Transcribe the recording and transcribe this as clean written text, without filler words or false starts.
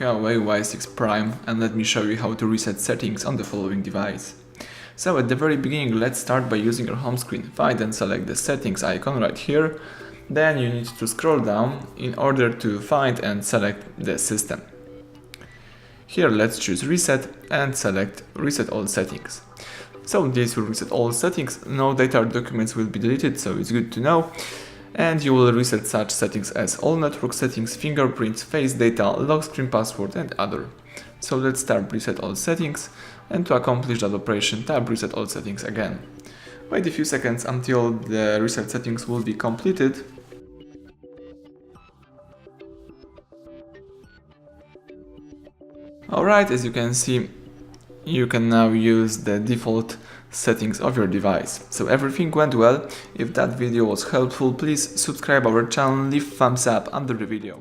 HUAWEI Y6 Prime, and let me show you how to reset settings on the following device. So at the very beginning, let's start by using your home screen. Find and select the settings icon right here. Then you need to scroll down in order to find and select the system. Here let's choose reset and select reset all settings. So this will reset all settings, no data or documents will be deleted, so it's good to know. And you will reset such settings as all network settings, fingerprints, face data, lock screen password and other. So let's tap reset all settings, and to accomplish that operation tap reset all settings again. Wait a few seconds until the reset settings will be completed. Alright, as you can see, you can now use the default settings of your device. So everything went well. If that video was helpful, please subscribe our channel, leave thumbs up under the video.